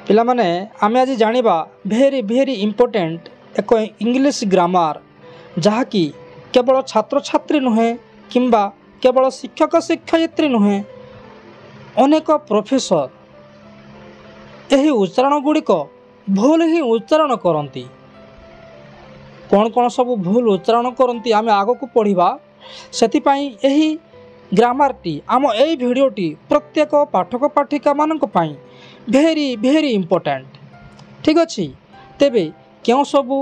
पिला माने आमे आज जानिबा भेरी भेरी इम्पोर्टेंट एक इंग्लिश ग्रामर जहाँकि केवल छात्र छात्री नुहे किंबा केवल शिक्षक शिक्षयित्री नुहे अनेक प्रोफेसर यही उच्चारण गुड़िक भूल ही उच्चारण करती। कौन कौन सब भूल उच्चारण करती आमे आग को पढ़ा से ग्रामर टी आम यही भिडटी प्रत्येक पाठक पाठिका मानक पई भेरी भेरी इम्पोर्टेंट। ठीक अच्छे तेबे क्यों सबू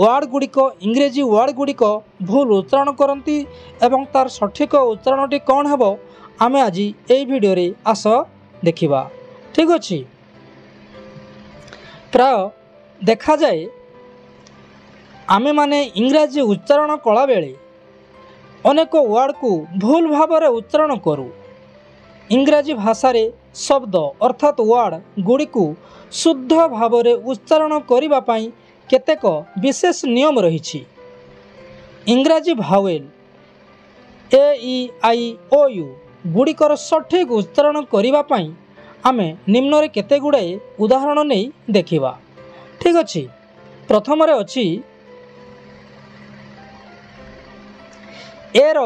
वार्ड गुड़िक इंग्रेजी वार्ड गुड़िक भूल उच्चारण करती एवं तार सठिक उच्चारणटी कौन हेब आमे आज यही वीडियो रे आस देखिबा। ठीक अच्छे प्राय देखा जाए आमे माने इंग्राजी उच्चारण कला बेले अनेक वार्ड को भूल भाव में उच्चारण करूँ। इंग्राजी भाषा रे शब्द अर्थात वार्ड गुड़ी को शुद्ध भाव में उच्चारण करने केतेक विशेष नियम रही। इंग्राजी vowel A E I O you गुड़िकर सठिक उच्चारण करने आमे निम्न केते गुड़ाए उदाहरण नहीं देखिबा। ठीक अच्छे प्रथम अच्छी ए रो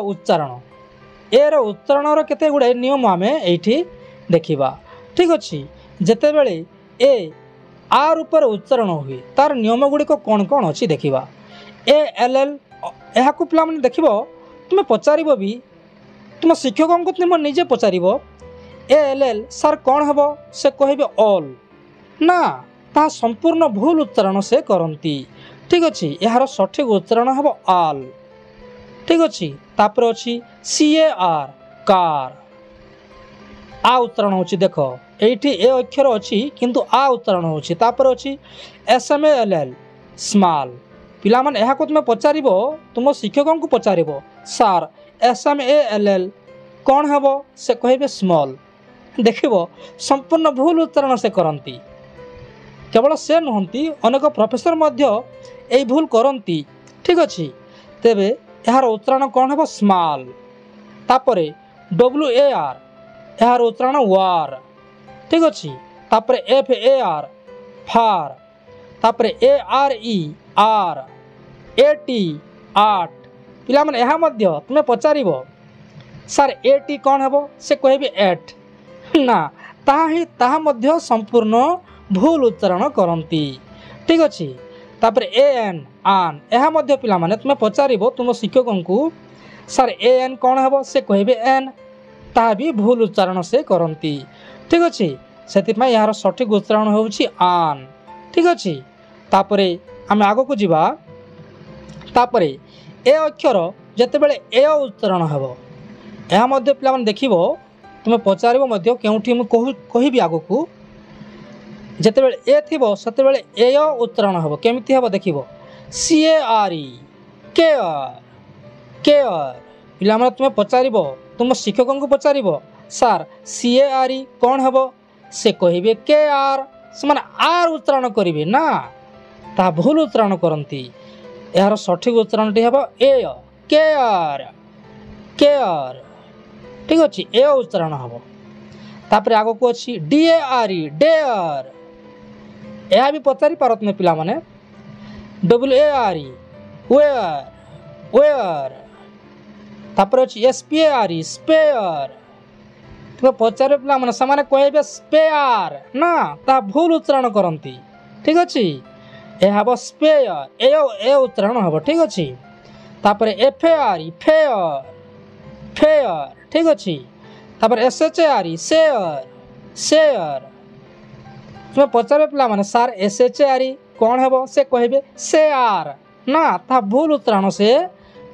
उच्चारण केते गुड़ाए नियम आमे एठी देखिबा। ठीक अच्छे जेतेबेले ए आर ऊपर उच्चारण हुए तार नियम गुड़िक कौन कौन अच्छी देखिबा। ए एल एल यह पिला माने देखिबो तुम पचारिबो भी तुम शिक्षकों को तुम निजे पचारिबो ए एल एल सार कौन हेबो से कहबे ऑल ना ता संपूर्ण भूल उच्चारण से करती। ठीक अच्छे यार सठिक उच्चारण हेबो आल। ठीक अच्छे तापर अच्छी सी ए आर कार आ उच्चारण होची देख एठी ए अक्षर अच्छी किंतु आ उच्चारण होची। तापर अच्छी S M A L L small पिला माने एहा को तुम पचारिबो तुम शिक्षकों को पचारिबो सार S M A L L कौन हेबो से कहबे स्मॉल। देखिबो संपूर्ण भूल उच्चारण से करती। केवल से नुहंती अनेक प्रोफेसर मध्य एई भूल करती। ठीक अच्छे तेबे यार उच्चारण कौन हेबो स्मॉल। तापरे डब्ल्यू ए आर यार उच्चारण वार। ठीक अच्छे तापरे एफ ए आर फार तापरे A R E R A T आट पिला माने यह मध्य तुम पचारिबो सार ए टी कौन हेबो से कहबे एट ना ताहा मध्य संपूर्ण भूल उच्चारण करती। ठीक अच्छे तापर ए एन आन यह मध्य पिला माने तुम पचारिबो तुम शिक्षकों को सार ए एन कौन हेबो से कहबे एन ता भी भूल उच्चारण से करती। ठीक अच्छे से यार सठिक उच्चारण होउछि आन। ठीक अच्छे तापरे आमे आगो को जीवा तापरे ए अक्षर जेतेबेले ए उच्चारण हेबो यह मध्य पिला माने देखिबो तुम पचारिबो मध्य केउठी मु कहिबी आगो को जेतेबेले ए थिबो सेतेबेले ए उच्चारण हेबो केमिति हेबो देखिबो C A R E care care पिला माने तुम पचारिबो तुम शिक्षकों को पचारिबो सार सी ए आर ई कौन हेबो से कहबे के आर से माने आर उच्चारण करिवे ना ता भूल उच्चारण करती। यार सठिक उच्चारणटी हेबो ए केयर केयर। ठीक अच्छे ए उच्चारण हेबो तापर आगो को अच्छी D A R E dare यह भी पचारि पार तुम पिला माने W A R E ware ware तापर अच्छी S P A R E spare तुम पचारे पिला माने समाने कहबे स्पेयर ना ता भूल उच्चारण करती। ठीक अच्छे यह हेबो स्पेयर ए उच्चारण हेबो। ठीक अच्छे तापर F A R E fair fair. ठीक अच्छे तापर S H A R E share share तुम पचारे पिला माने सार एस एच ए आर ई कौन हेबो से कहबे शेयर ना ता भूल उच्चारण से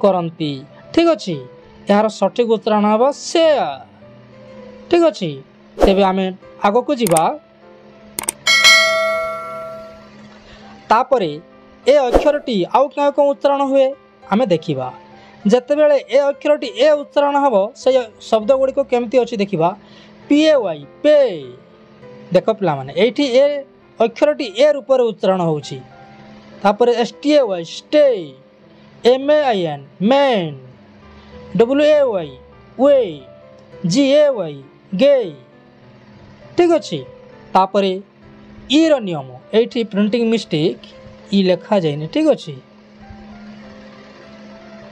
करती। ठीक अच्छे यार सठिक उच्चारण हेबो शेयर। ठीक अच्छे तेबे आमे आगो को जीवा तापरे ए अक्षरटी आउ क्या क्या उच्चारण हुए आमे देखिबा। जेतेबेले ए अक्षरटी ए उच्चारण हेबो से शब्द गुड़िक केमती अच्छी देखिबा पी ए वाई पे देख पिला माने एठी ए अक्षरटी ए रूप में उच्चारण होउछि। तापरे S T A Y stay M A I N main W A Y way G A Y gay. ठीक अच्छे तापरे ଇ ର ନିୟମ ଏଇଠି ପ୍ରିଣ୍ଟିଂ ମିଷ୍ଟେକ୍ ଇ ଲେଖା ଯାଇନି ଠିକ୍ ଅଛି।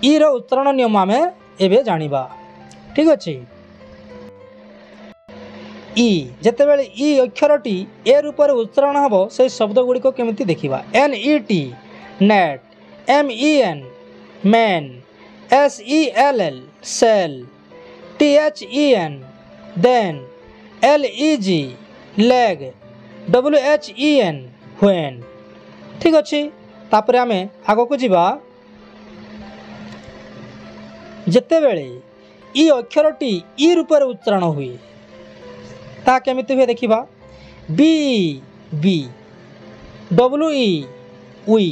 ଇ ର ଉଚ୍ଚାରଣ ନିୟମ ଆମେ ଏବେ ଜାଣିବା ଠିକ୍ ଅଛି। ଇ ଯେତେବେଳେ ଇ ଅକ୍ଷରଟି ଏ ରୂପରେ ଉଚ୍ଚାରଣ ହେବ ସେହି ଶବ୍ଦ ଗୁଡ଼ିକ କେମିତି ଦେଖିବା। N E T net, M E N men, S E L L sell, T H E N then, L E G leg, W H E N when. ଠିକ୍ ଅଛି। ତାପରେ ଆମେ ଆଗକୁ ଯିବା। ଯେତେବେଳେ ଇ ଅକ୍ଷରଟି ଇ ରୂପରେ ଉଚ୍ଚାରଣ ହୁଏ ତାହା କେମିତି ହୁଏ ଦେଖିବା। B be, W E we,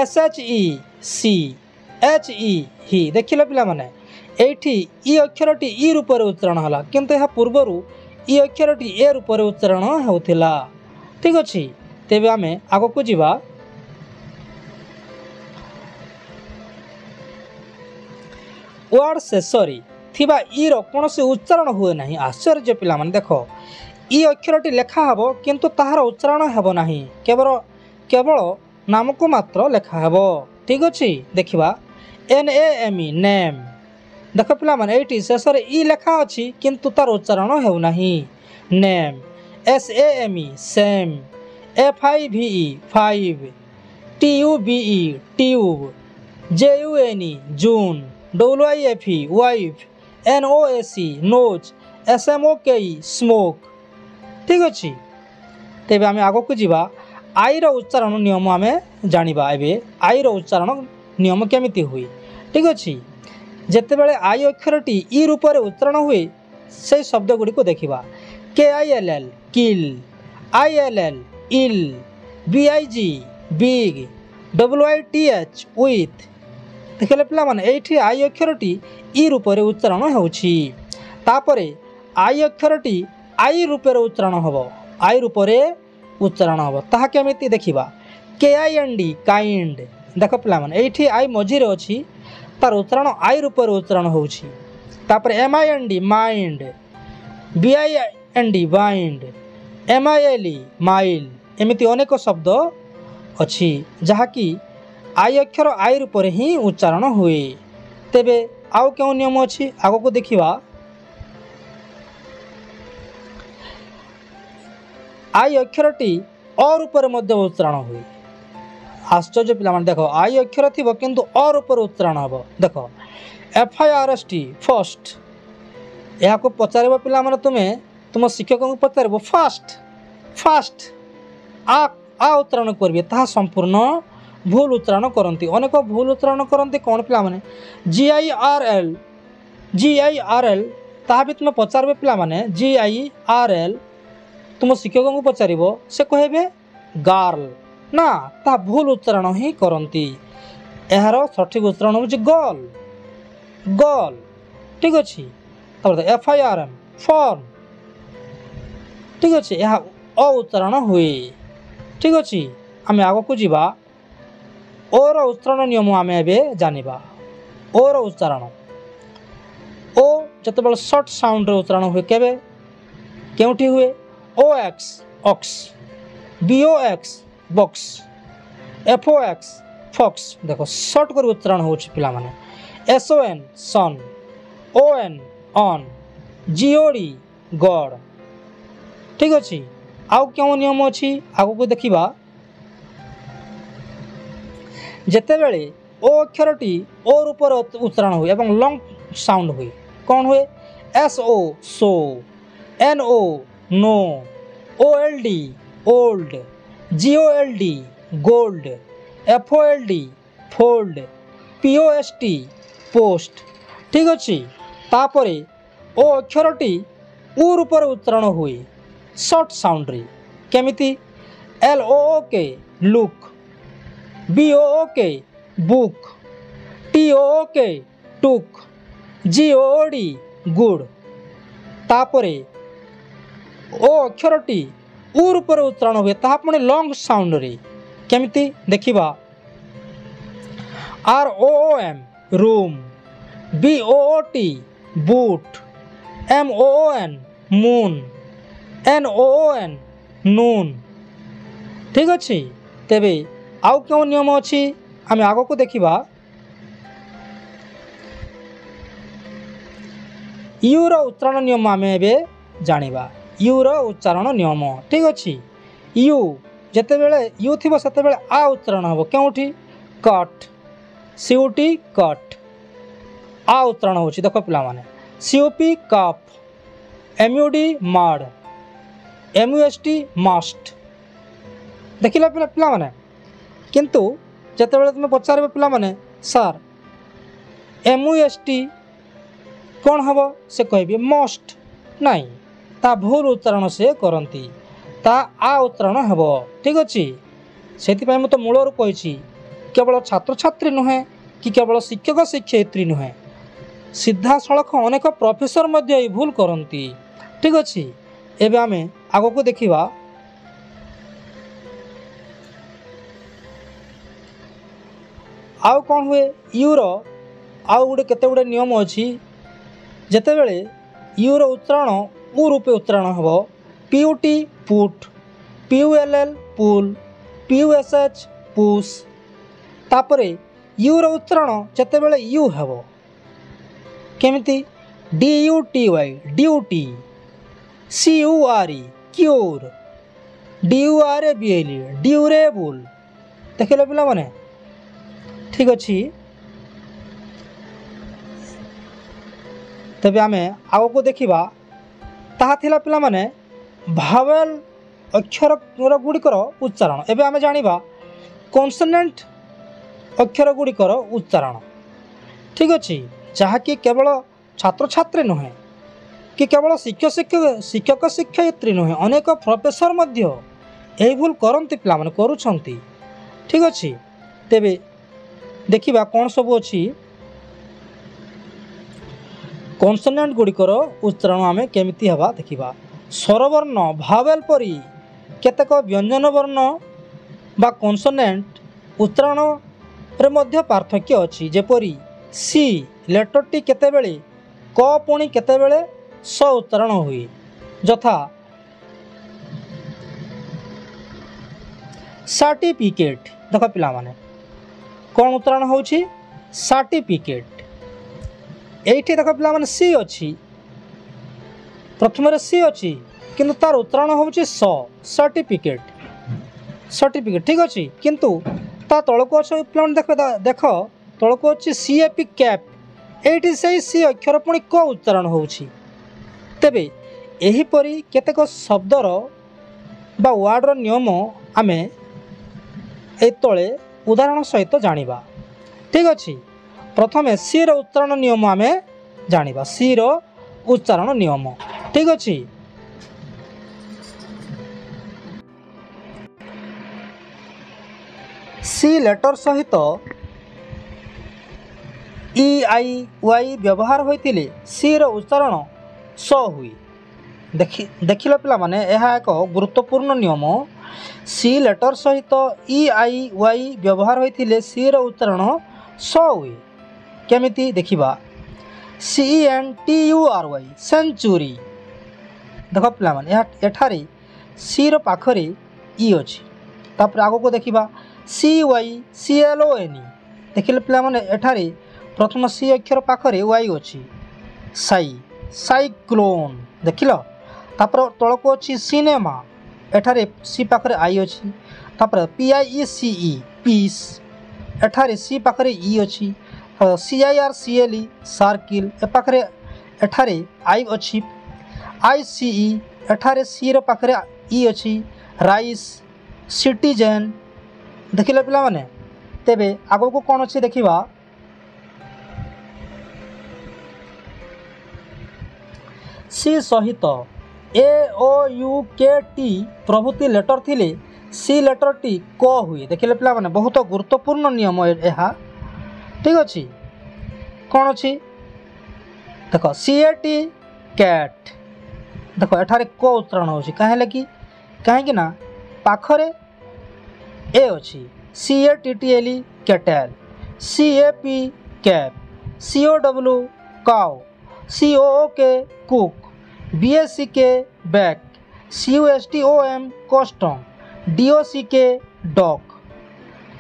S H E she, H E he. ଦେଖିଲେ ପିଲାମାନେ ଏଇଠି ଇ ଅକ୍ଷରଟି ଇ ରୂପରେ ଉଚ୍ଚାରଣ ହେଲା, କିନ୍ତୁ ଏହା ପୂର୍ବରୁ ଇ ଅକ୍ଷରଟି ଏ ରୂପରେ ଉଚ୍ଚାରଣ ହେଉଥିଲା। ଠିକ୍ ଅଛି। ତେବେ ଆମେ ଆଗକୁ ଯିବା। ୱାର୍ଡ଼ ଶେଷରେ ଥିବା ଇ ର କୌଣସି ଉଚ୍ଚାରଣ ହୁଏ ନାହିଁ। ଆଶ୍ଚର୍ଯ୍ୟ ପିଲାମାନେ ଦେଖ, ଇ ଅକ୍ଷରଟି ଲେଖା ହେବ କିନ୍ତୁ ତାହାର ଉଚ୍ଚାରଣ ହେବ ନାହିଁ, କେବଳ ନାମକୁ ମାତ୍ର ଲେଖା ହେବ। ଠିକ୍ ଅଛି। ଦେଖିବା N A M E name. ଦେଖ ପିଲାମାନେ ଏଇଠି ଶେଷରେ ଇ ଲେଖା ଅଛି କିନ୍ତୁ ତାର ଉଚ୍ଚାରଣ ହେଉନାହିଁ। Name, S A M E same, F I V E five, T U B E tube, J U N E June, W I F E wife, N O S E nose, S M O K E smoke. ଠିକ୍ ଅଛି। ତେବେ ଆମେ ଆଗକୁ ଯିବା। ଆଇର ଉଚ୍ଚାରଣ ନିୟମ ଆମେ ଜାଣିବା। ଏବେ ଆଇର ଉଚ୍ଚାରଣ ନିୟମ କେମିତି ହୁଏ ଠିକ୍ ଅଛି। ଯେତେବେଳେ ଆଇ ଅକ୍ଷରଟି ଇ ରୂପରେ ଉଚ୍ଚାରଣ ହୁଏ ସେହି ଶବ୍ଦ ଗୁଡ଼ିକୁ ଦେଖିବା। K I L L kill, I L L ill, B I G big, W I T H with. ଦେଖିଲେ ପିଲାମାନେ ଏଇଠି ଆଇ ଅକ୍ଷରଟି ଇ ରୂପରେ ଉଚ୍ଚାରଣ ହେଉଛି। ତାପରେ ଆଇ ଅକ୍ଷରଟି ଆଇ ରୂପରେ ଉଚ୍ଚାରଣ ହେବ। ଆଇ ରୂପରେ ଉଚ୍ଚାରଣ ହେବ ତାହା କେମିତି ଦେଖିବା। K I N D kind. ଦେଖ ପିଲାମାନେ ଏଇଠି ଆଇ ମଝିରେ ଅଛି, ତାର ଉଚ୍ଚାରଣ ଆଇ ରୂପରେ ଉଚ୍ଚାରଣ ହେଉଛି। ତାପରେ M I N D mind, B I N D bind, M I L E mile. ଏମିତି ଅନେକ ଶବ୍ଦ ଅଛି ଯାହାକି ଆଇ ଅକ୍ଷର ଆଇ ରୂପରେ ହିଁ ଉଚ୍ଚାରଣ ହୁଏ। ତେବେ ଆଉ କେଉଁ ନିୟମ ଅଛି ଆଗକୁ ଦେଖିବା। ଆଇ ଅକ୍ଷରଟି ଅ ରୂପରେ ମଧ୍ୟ ଉଚ୍ଚାରଣ ହୁଏ। ଆଶ୍ଚର୍ଯ୍ୟ ପିଲାମାନେ ଦେଖ, ଆଇ ଅକ୍ଷର ଥିବ କିନ୍ତୁ ଅ ରୂପରେ ଉଚ୍ଚାରଣ ହେବ। ଦେଖ F I R S T first. ଏହାକୁ ପଚାରିବ ପିଲାମାନେ, ତୁମ ଶିକ୍ଷକଙ୍କୁ ପଚାରିବ ଫାଷ୍ଟ ଫାଷ୍ଟ ଆ ଉଚ୍ଚାରଣ କରିବେ, ତାହା ସମ୍ପୂର୍ଣ୍ଣ ଭୁଲ ଉଚ୍ଚାରଣ କରନ୍ତି। ଅନେକ ଭୁଲ ଉଚ୍ଚାରଣ କରନ୍ତି କ'ଣ ପିଲାମାନେ, ଜି ଆଇ ଆର୍ ଏଲ୍। ତାହା ବି ତୁମେ ପଚାରିବେ ପିଲାମାନେ ଜି ଆଇ ଆର୍ ଏଲ୍, ତୁମ ଶିକ୍ଷକଙ୍କୁ ପଚାରିବ, ସେ କହିବେ ଗାର୍ଲ। ନା, ତାହା ଭୁଲ ଉଚ୍ଚାରଣ ହିଁ କରନ୍ତି। ଏହାର ସଠିକ୍ ଉଚ୍ଚାରଣ ହେଉଛି ଗର୍ଲ ଗର୍ଲ। ଠିକ୍ ଅଛି। ତାପରେ F I R M form. ଠିକ୍ ଅଛି। ଏହା ଅ ଉଚ୍ଚାରଣ ହୁଏ। ଠିକ୍ ଅଛି। ଆମେ ଆଗକୁ ଯିବା। ଓର ଉଚ୍ଚାରଣ ନିୟମ ଆମେ ଏବେ ଜାଣିବା। ଓର ଉଚ୍ଚାରଣ, ଓ ଯେତେବେଳେ ସର୍ଟ ସାଉଣ୍ଡରେ ଉଚ୍ଚାରଣ ହୁଏ କେଉଁଠି ହୁଏ। O X ox, B O X box, F O X fox. ଦେଖ ସର୍ଟ କରି ଉଚ୍ଚାରଣ ହେଉଛି ପିଲାମାନେ। S O N son, O N on, G O D god. ଠିକ୍ ଅଛି। ଆଉ କେଉଁ ନିୟମ ଅଛି ଆଗକୁ ଦେଖିବା। ଯେତେବେଳେ ଓ ଅକ୍ଷରଟି ଓ ରୂପରେ ଉଚ୍ଚାରଣ ହୁଏ ଏବଂ ଲଙ୍ଗ ସାଉଣ୍ଡ ହୁଏ କ'ଣ ହୁଏ। S O so, N O no, O L D old, G O L D gold, F O L D fold, P O S T post. ଠିକ୍ ଅଛି। ତାପରେ ଓ ଅକ୍ଷରଟି ଉ ରୂପରେ ଉଚ୍ଚାରଣ ହୁଏ ସର୍ଟ ସାଉଣ୍ଡରେ କେମିତି। ଏଲ୍ ଓ ଓ କେ ଲୁକ୍, ବି ଓ ଓ କେ ବୁକ୍, ଟି ଓ ଓ କେ ଟୁକ୍, ଜି ଓ ଓ D good. ତାପରେ ଓ ଅକ୍ଷରଟି ଉ ରୂପରେ ଉଚ୍ଚାରଣ ହୁଏ, ତାହା ପୁଣି ଲଙ୍ଗ ସାଉଣ୍ଡରେ କେମିତି ଦେଖିବା। ଆର୍ ଓ ଓ ଏମ୍ ରୁମ୍, ବି ଓ ଓ ଟି ବୁଟ୍, ଏମ୍ ଓ ଓ ଏନ୍ ମୁନ୍, ଏନ୍ ଓ ଓ ଏନ୍ ନୁନ୍, ठीक अच्छे तेबे आउ क्यों नियम अच्छी आम आग को देखा यूर उच्चारण नियम आम ए जाना यूर उच्चारण नियम ठीक अच्छे यू जिते बड़े यू थी से आ उच्चारण हम क्योंठी कट सीयूटी कट आ उच्चारण हो देख पे सीओपी कप एमयूडी माड एमयूएसटी मस्ट देखिला पिला माने किंतु जिते बड़े तुम पचार पिला माने सर एमयूएसटी कौन हम से कह मस्ट नहीं ता भूल उच्चारण से करती ता आ उच्चारण हेब ठीक अच्छे से तो मूलर कही केवल छात्र छात्री नुहे कि केवल शिक्षक शिक्षयित्री नुहे सीधा सड़क अनेक प्रोफेसर मध्य भूल करती ठीक अच्छे एवं आम आग को देखा आउ कौन हुए यूर आउ गोटे केते गुड़े नियम अच्छी जिते बड़े यूर उच्चारण उ रूपे उच्चारण हम पीयूटी पुट पीयूएलएल पुल पीयूएसएच पुश तापरे यूर उच्चारण जिते बड़े यू हेब केमिति DUTY duty CURE cure DURABLE ड्यूरेबुल देखिले पिला माने ठीक अच्छे तेबे आम आग को देखा ताहा पिला माने भावेल अक्षर गुड़िकर उच्चारण एवं आम जाना कॉन्सोनेंट अक्षर गुड़िकर उच्चारण ठीक अच्छे जहाँकि केवल छात्र छात्री नुहे कि केवल शिक्षक शिक्षयित्री नुहे अनेक प्रोफेसर मध्य यही भूल करती पिला माने करुछंती ठीक अच्छे तेबे देखिबा कौन सब अच्छी कॉन्सोनेंट गुड़िकर उच्चारण आम केमिति हवा देखिबा स्वरवर्ण भावेल परी केतेक व्यंजन वर्ण बा कॉन्सोनेंट उच्चारण रे मध्य पार्थक्य अच्छी जेपरी सी लेटर टी केतेबेले क पुणी केतेबेले स उच्चारण हुए यथा सर्टिफिकेट देख पिला माने कौन उच्चारण होछि सर्टिफिकेट एठी देख पिला माने सी अच्छी प्रथम सी अच्छी किंतु तार उच्चारण होछि स सर्टिफिकेट सर्टिफिकेट ठीक अच्छे किंतु ता तलको अच्छे पिला देख तलको अच्छी सीएपी कैप एठी से सी अक्षर पुणी क उच्चारण होछि तेबे एहीपरि केतेक शब्दर बा वार्डर नियम आमे ए तले उदाहरण सहित जानिबा ठीक अच्छे प्रथम सी रो उच्चारण नियम आमे जानिबा सी रो उच्चारण नियम ठीक अच्छे सी लेटर सहित EIY व्यवहार होइतिले सी रो उच्चारण स हुई देखिल पिला माने यह एक गुरुत्वपूर्ण नियम सी लेटर सहित EIY व्यवहार होइतिले सी रो उच्चारण स हुई केमिति देखिबा CENTURY सेंचुरी देख पिला माने एठारे सी रो पाखरे ई अछि तापर आगो को देखिबा CYCLON देखिले पिला माने एठारे प्रथम सी अक्षर पाखरे वाई अच्छी साई साइक्लोन देखिल तापर तलको अच्छी सिनेमा एठारे सी पाखरे आई अच्छी तापर PIECE पीस एठारे सी पाखरे ई अच्छी CIRCLE सर्किल ए पाखरे एठारे आई अच्छी ICE एठारे सी रो पाखरे ई अच्छी राइस सिटीजन देखिले पिला माने तेबे आगो को कौन अच्छी देखिबा सी सहित AOUKT प्रभृति लेटर थिले सी लेटर टी क हुए देखिले पिला माने बहुत गुरुत्वपूर्ण नियम यह ठीक अच्छे कौन अच्छी देख CAT कैट देख एठारे क उच्चारण होछि काहेले कि कहीं ना पाखरे ए अच्छी CATTLE cattle CAP cap COW cow COOK cook BSCK back CUSTOM custom DOCK dock.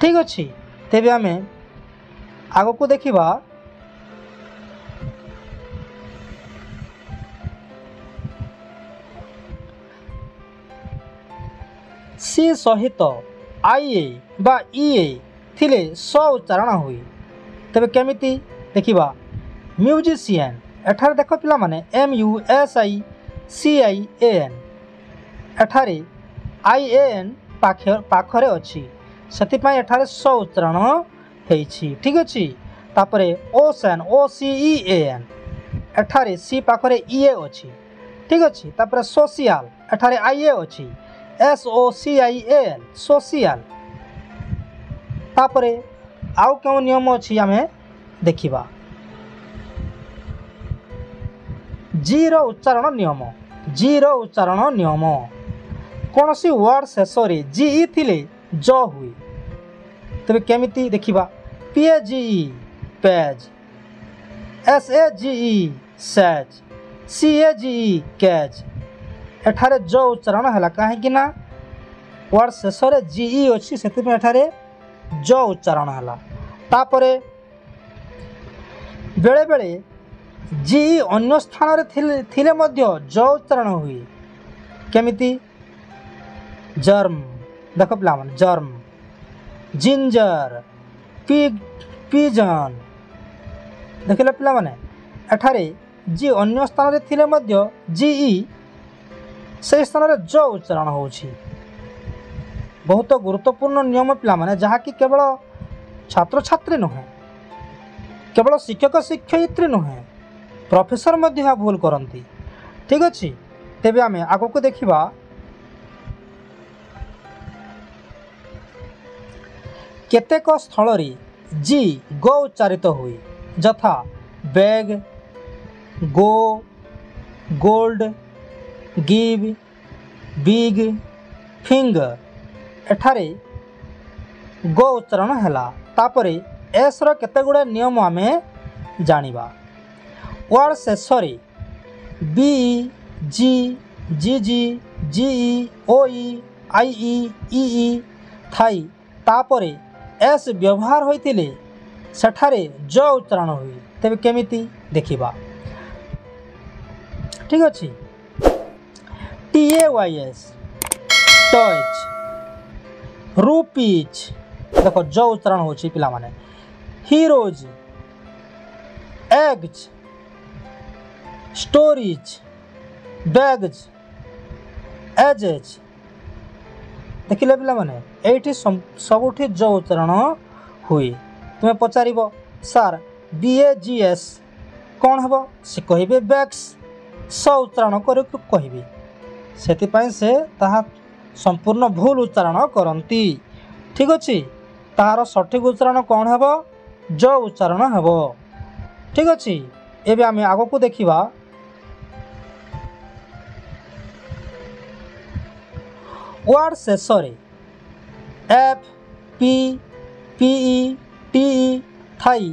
ठीक अच्छे तेज आम आग को देखा सी सहित IA बा EA थिले स उच्चारण हुए तेरे केमिति देखा म्यूजिशियन एठार देख पिला माने MUSICIAN एठारे IAN पाखरे अच्छी से एठारे स उच्चारण होइछि। ठीक अच्छे तापरे ओशन OCEAN एठारे सी पाखरे EA अच्छी। ठीक अच्छे तापरे सोशियल एठारे IA अच्छी SOCIAL सोशियल तापरे आउ क्यों नियम अच्छी आम देखा जी रो उच्चारण नियम कौन सी वर्ड शेष GE थिले ज हुए तेरे केमिति देखा PAGE page SAGE says CAGE कैज एठारे ज उच्चारण है कहीं वर्ड शेष GE अच्छी से एठारे ज उच्चारण है तापरे बेले बेले GE अन्य स्थान थिले मध्य ज उच्चारण हुए केमिति जर्म देख पिला जर्म जिंजर पिजन देखिले पिला माने एठारे जी अन्य स्थान थिले मध्य GE से स्थान ज उच्चारण होछि। बहुत गुरुत्वपूर्ण नियम पिला माने जहाँकि केवल छात्र छात्री नुहे केवल शिक्षक शिक्षयित्री नुहे प्रोफेसर मध्य भूल करती। ठीक अच्छे तेबे आम आग को देखा केतेक स्थल जी गो उच्चारित हुए जथा बैग गो गोल्ड गिव बिग फिंगर एठारे गो उच्चारण है तापरे एस रो केते गुडे नियम आम जानिबा वर्ड शेष BE G GG GE OE IE EE थाई तापरे एस व्यवहार होइतिले सेठारे ज उच्चारण हुए तेबे केमिति देखिबा। ठीक अच्छे TAYS टच रूपीज देखो ज उच्चारण होछि पिला माने heroes eggs stories bags edges देखिले पिला माने एठी सबुठी ज उच्चारण हुए तुम्हें पचार सार BAGS कौन हम से कहे बैग्स स उच्चारण कर कहि से ताहा संपूर्ण भूल उच्चारण करती। ठीक अच्छे तार सठिक उच्चारण कौन है ज उच्चारण है। ठीक अच्छे एबे आम आग को देखा वर्ड शेष FP PE TE थाई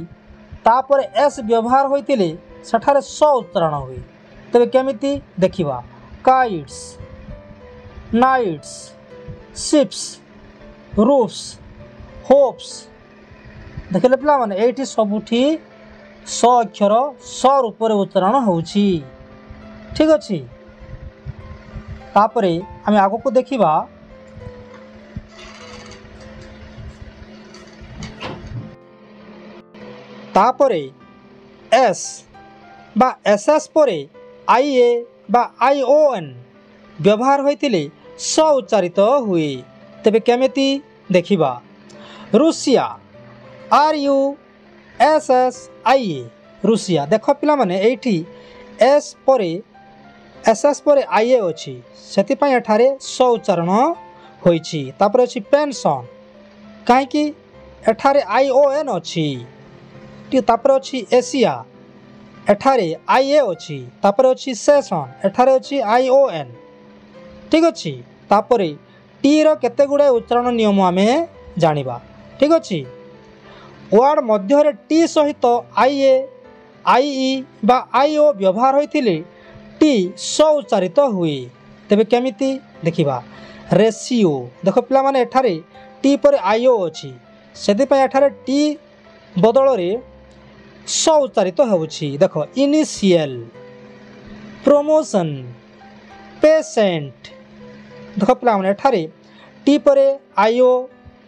तापर एस व्यवहार होइतिले सेठारे स उच्चारण हुए तेबे केमिति देखिबा kites nights ships roofs hopes देखिले पिला माने एठी सबुठी स अक्षर स रूप उच्चारण होउछि। ठीक अच्छे तापरे आम आग को देखा तापरे एस बा SS परे IA बा ION व्यवहार होइतिले स उच्चारित हुए तेबे केमिति देखिबा रूसिया RUSSIA रूसिया देख पिला माने एठी एस परे SS परे IA अछि सेति पय एठारे स उच्चारण होइछि। तापर अछि पेंशन काहे कि एठारे ION अछि तापर अछि एशिया एठारे IA अछि तापर अछि सेशन एठारे अछि ION। ठीक अच्छे तापर टी रो केते गुडे उच्चारण नियम आमे जानिबा। ठीक अच्छे वर्ड मध्य टी सहित IA IE बा IO व्यवहार होइतिले टी स उच्चारित हुए तेबे केमिति देखिबा रेशियो देख पे एठारे टी पर आईओ अच्छी से एठारे टी बदल स उच्चारित होउछि देख इनिशियल प्रमोशन पेसेंट देख पे एठारे टी पर आईओ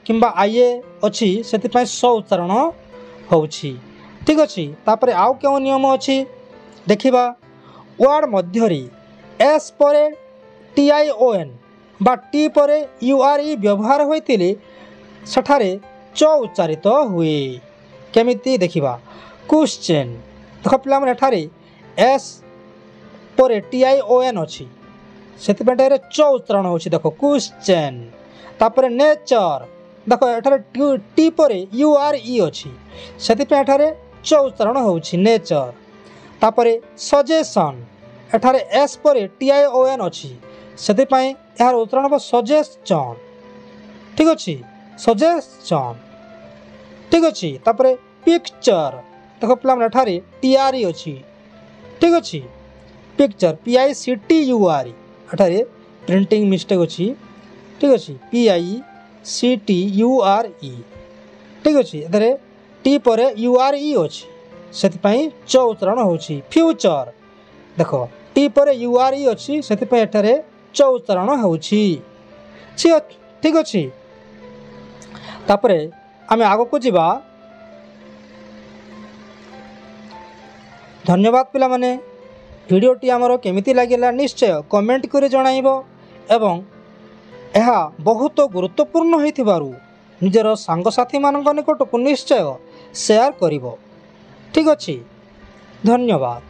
किंबा आईए अच्छी से स उच्चारण होउछि ठीक अच्छे तापर आउ क्यों नियम अच्छी देखिबा वर्ड मध्यरी एस पर TION बा टी पर URE व्यवहार होइतिले सठारे च उच्चारित हुए केमिति देखिबा क्वेश्चन देख पे एठारे एस पर TION अच्छी से च उच्चारण होछि देख क्वेश्चन तापर नेचर देख एठारे टी पर URE अच्छी से एठारे च उच्चारण होछि नेचर तापर सजेशन एठारे एस पर TION अच्छी से यार उच्चारण हम सजेशन ठीक अच्छे सजेशन ठीक अच्छे तापर पिक्चर देख पे एठारे TRE अच्छी ठीक अच्छे पिक्चर PICTURE एठारे प्रिंटिंग मिस्टेक अच्छी ठीक अच्छे PICTURE ठीक अच्छे एठारे टी पर URE अच्छी से च उच्चारण होछि फ्यूचर देख टी पर URE अच्छी से एठारे च उच्चारण होछि ठीक अच्छे तापरे आमे आगो को जीवा धन्यवाद पिला माने भिडियोटी आमर केमिति लागिला निश्चय कमेंट करे जणाइबो एवं यह बहुत गुरुत्वपूर्ण होइथिबारु निजर सांगसाथी मानक निकटकु निश्चय शेयर करिवो ठीक अच्छे धन्यवाद।